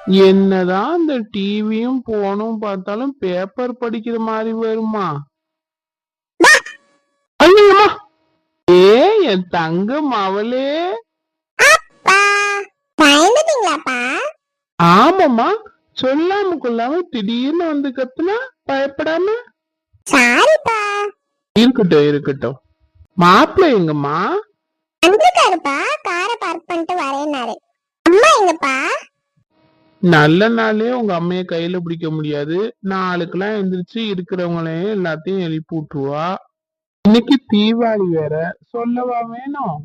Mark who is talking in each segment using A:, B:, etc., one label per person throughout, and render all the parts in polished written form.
A: என்னதான் இந்த டிவியும் போனும் பார்த்தாலும் பேப்பர் படிக்கிற மாதிரி வருமா? ஐயம்மா! ஏ என் தங்கம் அவளே!
B: பயந்துட்டீங்களாப்பா?
A: ஆமாம்மா, சொல்லாம கொள்ளாம திடீர்னு வந்து கத்துனா பயப்படாம.
B: சாரிப்பா.
A: இருக்கட்டும் இருக்கட்டும். மாப்பிள்ளை எங்கம்மா?
B: வந்துருக்காருப்பா, காரை பார்க் பண்ணிட்டு வரேன்னாரு. அம்மா எங்கப்பா?
A: நல்ல நாளே உங்க அம்மைய கையில பிடிக்க முடியாது. நாளுக்கெல்லாம் எந்திரிச்சு இருக்கிறவங்களையும் எல்லாத்தையும் எழுப்பி விட்டுருவா. இன்னைக்கு தீபாவளி வேற, சொல்லவா வேணும்?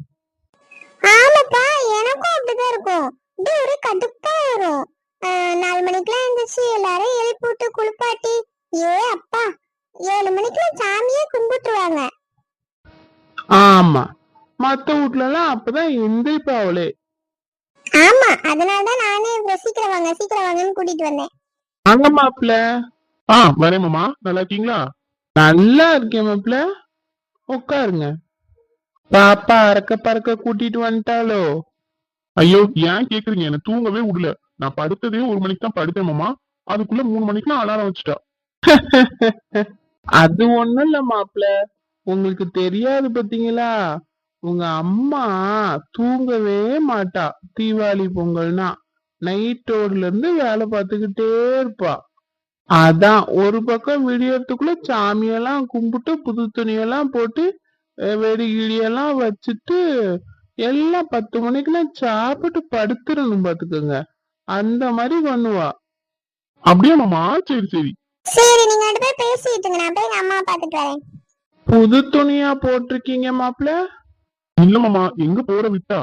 B: ஆமாப்பா, எனக்கும் அப்படிதான் இருக்கும். இது ஒரு கடுப்பா வரும். 4 மணிக்கெல்லாம் எந்திரிச்சு எல்லாரும் எழுப்பி விட்டு குளிப்பாட்டி, ஏ அப்பா, 7 மணிக்கெல்லாம் சாமியே கும்பிட்டுருவாங்க.
A: ஆமா, மத்த வீட்ல எல்லாம் அப்பதான் எந்திரிப்பாவளே.
B: ஆமா, அதனாலதான் நானே சீக்கிரம் வாங்க சீக்கிரம் வாங்கன்னு கூட்டிட்டு வந்தேன்.
A: அங்க மாப்பிள்ள.
C: வரேன் மாமா, நல்லா இருக்கீங்களா?
A: நல்லா இருக்கேன் மாப்பிள்ள, உட்காருங்க. பாப்பா அறக்க பறக்க கூட்டிட்டு வந்துட்டாலோ?
C: ஐயோ, ஏன் கேக்குறீங்க? எனக்கு தூங்கவே விடல. நான் படுத்ததே 1 மணிக்கு தான் படுத்தேன் மாமா. அதுக்குள்ள 3 மணிக்குலாம் அலாரம் வச்சுட்டா.
A: அது ஒண்ணும் இல்ல மாப்பிள்ள, உங்களுக்கு தெரியாது பாத்தீங்களா? உங்க அம்மா தூங்கவே மாட்டா. தீபாவளி பொங்கல்னா நைட்டோர்ல இருந்து வேலை பார்த்துக்கிட்டே இருப்பா. அதான் ஒரு பக்கம் விடியறதுக்குள்ள சாமியெல்லாம் கும்பிட்டு புது துணியெல்லாம் போட்டு வெடி கிடியெல்லாம் வச்சுட்டு எல்லாம் 10 மணிக்கெல்லாம் சாப்பிட்டு படுத்துடணும் பாத்துக்கோங்க. அந்த மாதிரி பண்ணுவா.
C: அப்படியே மாமா, சரி சரி.
B: சரி, நீங்க 2 பேரும் பேசிட்டுங்க, நான் போய் எங்க அம்மா பாத்துட்டு வரேன்.
A: புது துணியா போட்டிருக்கீங்க மாப்பிள்ள?
C: இல்ல மாமா, எங்க போற விட்டா?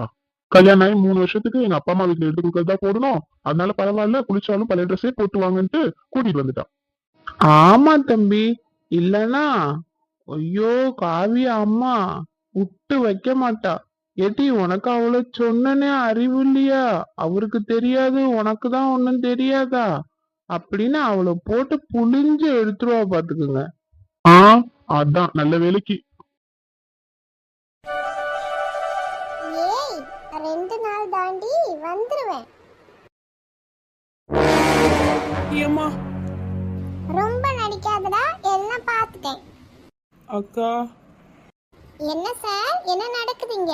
C: கல்யாணம் ஆகி 3 வருஷத்துக்கு எங்க அப்பா அம்மா வீட்டுல எடுத்து கொடுக்கறதா போடணும். அதனால பரவாயில்ல, குளிச்சாலும் பழைய ட்ரெஸ்ஸே போட்டு வாங்கன்ட்டு கூட்டிட்டு வந்துட்டா.
A: ஆமா தம்பி, இல்லனா ஐயோ காவியா அம்மா விட்டு வைக்க மாட்டா. ஏட்டி உனக்கு அவளை சொன்னனே அறிவு இல்லையா? அவருக்கு தெரியாது, உனக்கு தான் ஒண்ணும் தெரியாதா அப்படின்னு அவளை போட்டு புளிஞ்சு எடுத்துருவா பாத்துக்குங்க.
C: அதான் நல்ல வேலைக்கு.
B: ஏய், 2 நாள் தாண்டி வந்துருவேன். ரொம்ப நடிக்காதடா, எல்லாம் பாத்துட்டேன்.
A: அக்கா.
B: என்ன சார், என்ன நடக்குதுங்க?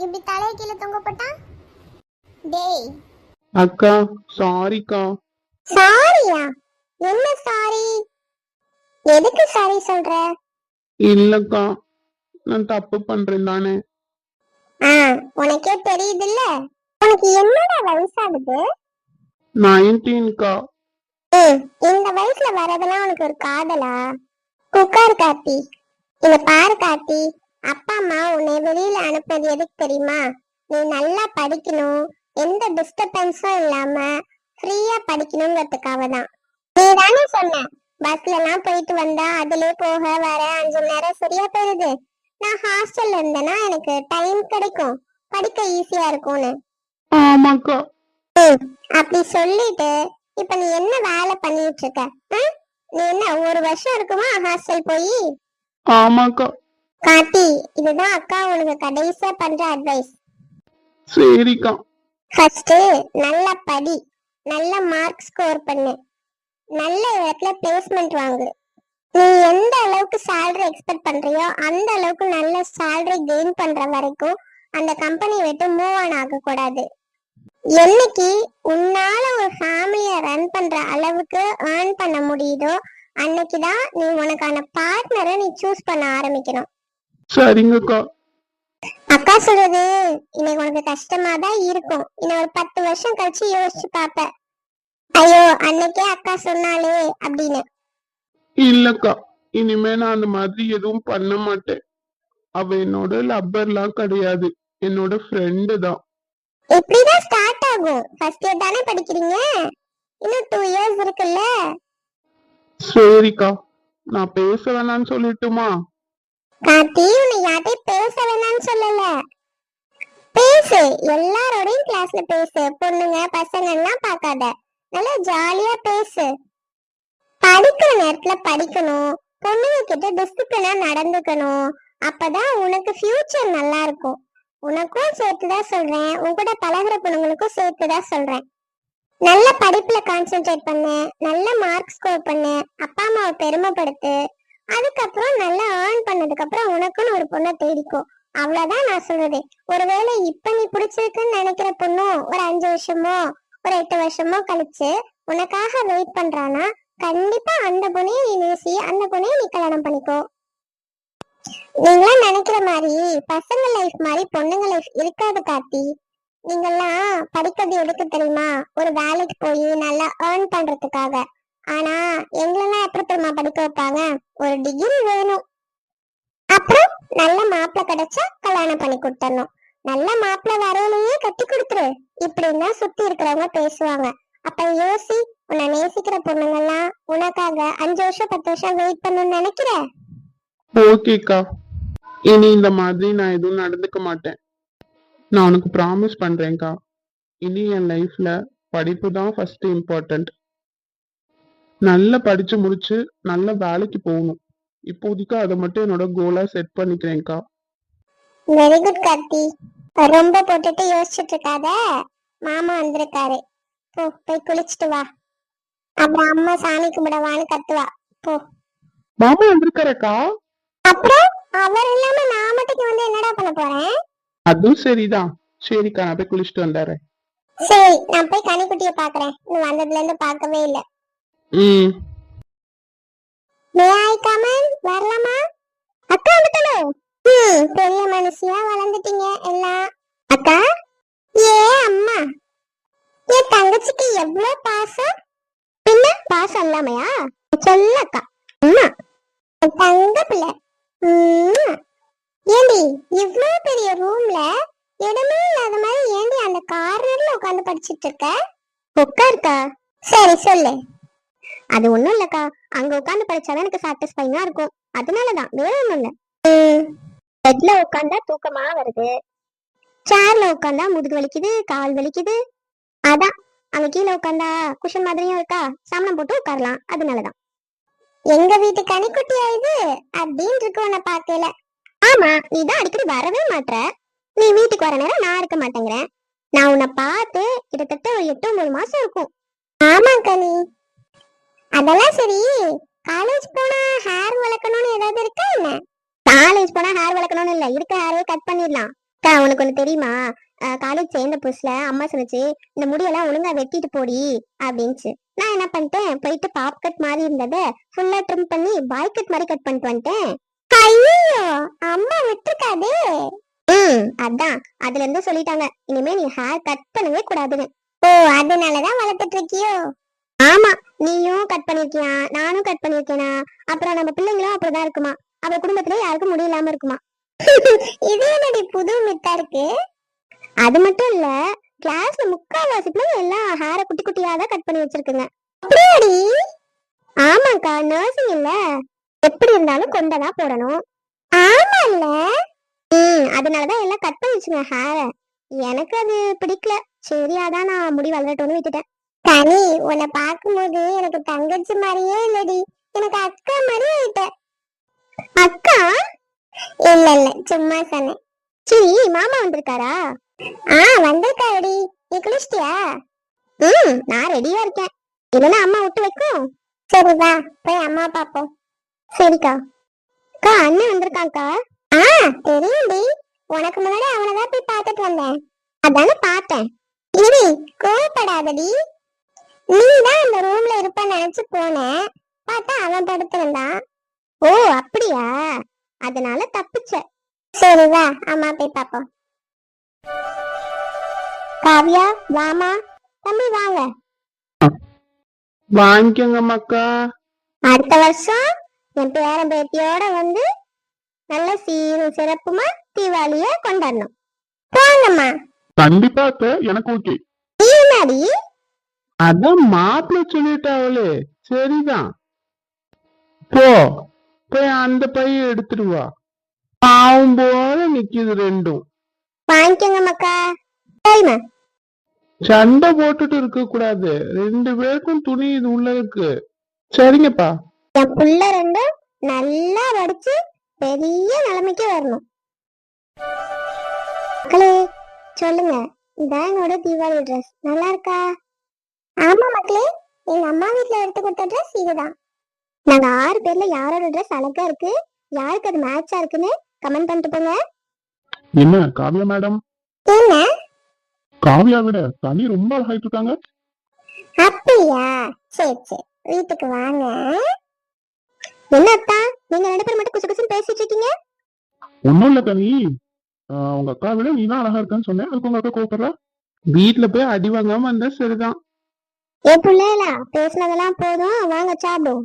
B: இப்படி தலைய கீழே தொங்க போட்டா? டேய்.
A: அக்கா சாரிக்கா.
B: சாரியா? என்ன சாரி? எதுக்கு சாரி சொல்ற?
A: இல்லக்கா, நான் தப்பு பண்றேன் தானே.
B: உனக்கே தெரியுதுல்ல. உனக்கு என்னடா வயசாகுது?
A: 19கா.
B: இந்த வயசுல வரதெல்லாம் உனக்கு ஒரு காதலா? குக்கார் கார்த்தி, இத பாரு கார்த்தி, அப்பா அம்மா உன்னை வெளியில அனுப்புறது எதுக்கு தெரியுமா? நீ நல்லா படிக்கணும், எந்த டிஸ்டர்பன்ஸும் இல்லாம ஃப்ரீயா படிக்கணுங்கிறதுக்காக தான். நீ தானே சொன்ன பஸ்ல எல்லாம் போயிட்டு வந்தா அதுல போக வர 5 மணி நேரம் சரியா போயிருது, நான் ஹாஸ்டல்ல இருந்தேன்னா எனக்கு டைம் கிடைக்கும், படிக்க ஈஸியா இருக்கும்னு.
A: ஆமாக்கா.
B: அப்படி சொல்லிட்டு இப்ப நீ என்ன வேலை பண்ணிட்டு இருக்க? நீ என்ன 1 வருஷம் இருக்குமா ஹாஸ்டல் போய்?
A: ஆமாக்கா.
B: கார்த்தி, இதுதான் அக்கா உனக்கு கடைசியா பண்ற அட்வைஸ்.
A: சரிக்கா.
B: ஃபர்ஸ்ட் நல்லா படி, நல்ல மார்க் ஸ்கோர் பண்ணு, நல்ல இடத்துல பிளேஸ்மெண்ட் வாங்கு. நீ எந்த அளவுக்கு salary எக்ஸ்பெக்ட் பண்றியோ அந்த அளவுக்கு நல்ல salary கெயின் பண்ற வரைக்கும் அந்த கம்பெனி விட்டு மூவ் ஆன் ஆக கூடாது. என்னைக்கு உன்னால ஒரு ஃபேமிலிய ரன் பண்ற அளவுக்கு earn பண்ண முடியுதோ அன்னைக்குதான் நீ உனக்கான பார்ட்னரை நீ சூஸ் பண்ண ஆரம்பிக்கணும்.
A: சரிங்கக்கா.
B: அக்கா சொல்றது இன்னைக்கு உனக்கு கஷ்டமா தான் இருக்கும், இன்னும் ஒரு 10 வருஷம் கழிச்சு யோசிச்சு பாப்ப, ஐயோ அன்னைக்கே அக்கா சொன்னாலே அப்படின்னு.
A: இல்லக்கா, இனிமே நான் அந்த மாதிரி எதுவும் பண்ண மாட்டேன். அவ என்னோட லப்பர்லாம் கிடையாது, என்னோட ஃப்ரெண்டு தான்.
B: இப்படிதான் ஸ்டார்ட் ஆகும். ஃபர்ஸ்ட் இயர் தானே படிக்கிறீங்க, இன்னும் 2 இயர்ஸ் இருக்குல்ல.
A: சரிக்கா, நான் பேச வேணாம்னு சொல்லிட்டுமா?
B: கார்த்தி, உன்னை யார்ட்டையும் பேச வேணாம்னு சொல்லல, பேசு, எல்லாரோடையும் கிளாஸ்ல பேசு, பொண்ணுங்க பசங்கள்லாம் பார்க்காத, நல்லா ஜாலியா பேசு. படிக்கிற நேரத்துல படிக்கணும், பொண்ணுங்க கிட்ட டிசிப்ளினா நடந்துக்கணும், அப்பதான் உனக்கு ஃபியூச்சர் நல்லா இருக்கும். உனக்கும் சேர்த்துதான் சொல்றேன், உன் கூட பழகுற பொண்ணுங்களுக்கும் சேர்த்துதான் சொல்றேன். நல்ல படிப்புல கான்சென்ட்ரேட் பண்ணு, நல்ல மார்க் ஸ்கோர் பண்ணு, அப்பா அம்மாவை பெருமைப்படுத்து. அதுக்கப்புறம் நல்லா ஏர்ன் பண்ணதுக்கு அப்புறம் உனக்குன்னு ஒரு பொண்ணை தேடிக்கோ. அவ்வளவுதான் நான் சொல்றது. ஒருவேளை இப்ப நீ பிடிச்சிருக்குன்னு நினைக்கிற பொண்ணும் ஒரு 5 வருஷமோ ஒரு 8 வருஷமோ கழிச்சு உனக்காக வெயிட் பண்றானா, கண்டிப்பா அந்த பொண்ணையும் நீ நேசி, அந்த பொண்ணையும் நீ கல்யாணம் பண்ணிக்கோ. நீங்களாம் நினைக்கிற மாதிரி பசங்க லைஃப் மாதிரி பொண்ணுங்க லைஃப் இருக்காது கார்த்தி. நீங்கெல்லாம் படிக்கிறது எதுக்கு தெரியுமா? ஒரு வேலைக்கு போய் நல்லா ஏர்ன் பண்றதுக்காக. ஆனா எங்களெல்லாம் எப்படி தெரியுமா படிக்க வைப்பாங்க? ஒரு டிகிரி வேணும், அப்புறம் நல்ல மாப்பிள்ளை கிடைச்சா கல்யாணம் பண்ணி கொடுத்துடணும், நல்ல மாப்பிள்ளை வரையிலேயே கட்டி கொடுத்துரு, இப்படின்னா சுத்தி இருக்கிறவங்க பேசுவாங்க. அப்ப யோசி, உன்னை நேசிக்கிற பொண்ணுங்கெல்லாம் உனக்காக 5 வருஷம் 10 வருஷம் வெயிட் பண்ணணும்னு நினைக்கிற?
A: ஓகேக்கா, இனி இந்த மாதிரி நான் எதுவும் நடந்துக்க மாட்டேன். நான் உனக்கு ப்ராமிஸ் பண்றேன்க்கா. இனி என் லைஃப்ல படிப்பு தான் ஃபர்ஸ்ட் இம்பார்ட்டன்ட். நல்லா படிச்சு முடிச்சு நல்ல வேலைக்கு போகணும். இப்போதைக்கு அதை மட்டும் என்னோட கோலா செட் பண்ணிக்கிறேன்க்கா.
B: Very good Karthi. ரொம்ப போட்டுட்டு யோசிச்சுட்டு இருக்காத. மாமா வந்திருக்காரு, போ போய் குளிச்சுட்டு வா. அப்புறம் அம்மா சாமி கும்பிடவான்னு கத்துவா, போ.
A: மாமா வந்திருக்காரக்கா?
B: அப்புறம் அவர் இல்லாம நான் மட்டும் வந்து என்னடா பண்ண போறேன்?
A: அதுவும் சரிதான். சரிக்கா, நான் போய் குளிச்சுட்டு வந்துடுறேன்.
B: சரி, நான் போய் கனிக்குட்டிய பாக்குறேன். நீ வந்ததுல இருந்து பார்க்கவே இல்ல. மே ஐ கம் இன்? வரலாமா? அக்கா வந்துட்டலோ. பெரிய மனுஷியா வளர்ந்துட்டீங்க எல்லாம். அக்கா, ஏ அம்மா, என் தங்கச்சிக்கு எவ்வளவு பாசம். பின்ன பாசம் இல்லாமையா? சொல்லக்கா அம்மா, தங்க பிள்ளை. ஏண்டி இவ்வளவு பெரிய ரூம்ல இடமே இல்லாத மாதிரி ஏண்டி அந்த கார்னர்ல உட்காந்து படிச்சிட்டு இருக்க? உட்காருக்கா. சரி சொல்லு. அது ஒண்ணும் இல்லக்கா, அங்க உட்காந்து படிச்சாதான் எனக்கு சாட்டிஸ்ஃபைங்கா இருக்கும், அதனாலதான், வேற ஒண்ணும் இல்ல. பெட்ல உட்காந்தா தூக்கமா வருது, சேர்ல உட்காந்தா முதுகு வலிக்குது, கால் வலிக்குது. அதான் அங்க கீழே உட்காந்தா குஷன் மாதிரியும் இருக்கா, சாமனம் போட்டு உட்காரலாம், அதனாலதான். எங்க வீட்டு கனிக்குட்டியா இது அப்படின்னு இருக்கு உன்னை பார்க்கல. ஆமா, நீதான் அடிக்கடி வரவே மாட்ட. நீ வீட்டுக்கு வர நேரம் நான் இருக்க மாட்டேங்கிறேன். நான் உன்னை பார்த்து கிட்டத்தட்ட ஒரு 8-9 மாசம் இருக்கும். ஆமா கனி. அதெல்லாம் சரி, காலேஜ் போனா ஹேர் வளர்க்கணும்னு ஏதாவது இருக்கா என்ன? காலேஜ் போனா ஹேர் வளர்க்கணும்னு இல்ல, இருக்க ஹேரே கட் பண்ணிடலாம். உனக்கு ஒண்ணு தெரியுமா? காலேஜ் சேர்ந்த புதுசுல அம்மா சொன்னுச்சு, இந்த முடியெல்லாம் ஒழுங்கா வெட்டிட்டு போடி அப்படின்ச்சு. நான் என்ன பண்ணிட்டேன், போயிட்டு பாப் கட் மாதிரி இருந்தத ஃபுல்லா ட்ரிம் பண்ணி பாய் கட் மாதிரி கட் பண்ணிட்டு வந்துட்டேன். ஐயோ, அம்மா விட்டுருக்காது. அதான் அதுல இருந்து சொல்லிட்டாங்க, இனிமே நீ ஹேர் கட் பண்ணவே கூடாதுன்னு. ஓ, அதனாலதான் வளர்த்துட்டு இருக்கியோ? ஆமா, நீயும் கட் பண்ணிருக்கியா, நானும் கட் பண்ணிருக்கேனா, அப்புறம் நம்ம பிள்ளைங்களும் அப்படிதான் இருக்குமா, அவ குடும்பத்துல யாருக்கும் முடியலாம இருக்குமா. இது என்னடி புது மித்தா இருக்கு? அது மட்டும் இல்ல, கிளாஸ்ல முக்கால்வாசி பிள்ளைங்க எல்லாம் ஹேரை குட்டி குட்டியாதான் கட் பண்ணி வச்சிருக்குங்க. அப்படியாடி? ஆமாக்கா, நர்சிங் இல்ல, எப்படி இருந்தாலும் கொண்டதான் போடணும். ஆமா இல்ல. அதனாலதான் எல்லாம் கட் பண்ணி வச்சுங்க ஹேர. எனக்கு அது பிடிக்கல, சரி அதான் நான் முடி வளரட்டும்னு விட்டுட்டேன். கனி, உன்னை பார்க்கும்போது எனக்கு தங்கச்சி மாதிரியே இல்லடி, எனக்கு அக்கா மாதிரி ஆயிட்ட. அக்கா? இல்ல இல்ல, சும்மா சொன்னேன். சரி, மாமா வந்திருக்காரா? வந்திருக்காருடி. நீ குளிச்சிட்டியா? நான் ரெடியா இருக்கேன், இல்லைன்னா அம்மா விட்டு வைக்கும். சரி வா, போய் அம்மா பாப்போம். சரிக்கா. அக்கா, அண்ணன் வந்திருக்காக்கா. தெரியும்டி, உனக்கு முன்னாடி அவனதான் போய் பார்த்துட்டு வந்தேன், அதானே பார்த்தேன். இரு, கோவப்படாதடி. நீதான் அந்த ரூம்ல இருப்பன்னு நினைச்சு போனேன், பார்த்தா அவன் படுத்திருந்தான். ஓ அப்படியா, அதனால தப்பிச்ச. சரி வா, அம்மா போய் பாப்போம். காவியா, வாமா. தம்பி வாங்க.
A: வாங்கிக்கோங்க மக்கா.
B: அடுத்த வருஷம் என் பேரன் பேத்தியோட வந்து நல்ல சீரும் சிறப்புமா தீபாவளிய கொண்டாடணும். போங்கம்மா.
C: கண்டிப்பா அத்தை, எனக்கு ஓகே.
B: நீ என்னடி?
A: அதான் மாப்பிள்ள சொல்லிட்டாவளே, சரிதான். போ, போய் அந்த பைய எடுத்துட்டு வா. பாவம் போல நிக்குது ரெண்டும்.
B: வாங்கிக்கோங்க மக்கா. சரிம்மா.
A: சண்டை போட்டுட்டு இருக்க கூடாது, 2 பேருக்கும் துணி இது உள்ள இருக்கு. சரிங்கப்பா.
B: என் புள்ள ரெண்டும் நல்லா படிச்சு பெரிய நிலைமைக்கு வரணும். மக்களே சொல்லுங்க, இதான் என்னோட தீபாவளி ட்ரெஸ் நல்லா இருக்கா? ஆமா மக்களே, எங்க அம்மா வீட்ல எடுத்து கொடுத்த ட்ரெஸ் இதுதான். நாங்க 6 பேர்ல யாரோட ட்ரெஸ் அழகா இருக்கு, யாருக்கு அது மேட்சா இருக்குன்னு கமெண்ட் பண்ணிட்டு போங்க.
C: என்ன காவியா மேடம்,
B: என்ன
C: காவியா விட தனி ரொம்ப அழகாயிட்டு இருக்காங்க.
B: அப்படியா? சரி சரி, வீட்டுக்கு வாங்க. என்ன அத்தா, நீங்க 2 பேரும் மட்டும் குசு குசுன்னு பேசிட்டு இருக்கீங்க?
C: ஒன்னும் இல்ல கனி, உங்க அக்கா விட நீ தான் அழகா இருக்கான்னு சொன்னேன், அதுக்கு உங்க அக்கா கோவப்படுறா.
A: வீட்டுல போய் அடி வாங்காம இருந்தா சரிதான்.
B: ஏ புள்ளைகளா, பேசுனதெல்லாம் போதும், வாங்க சாப்பிடும்.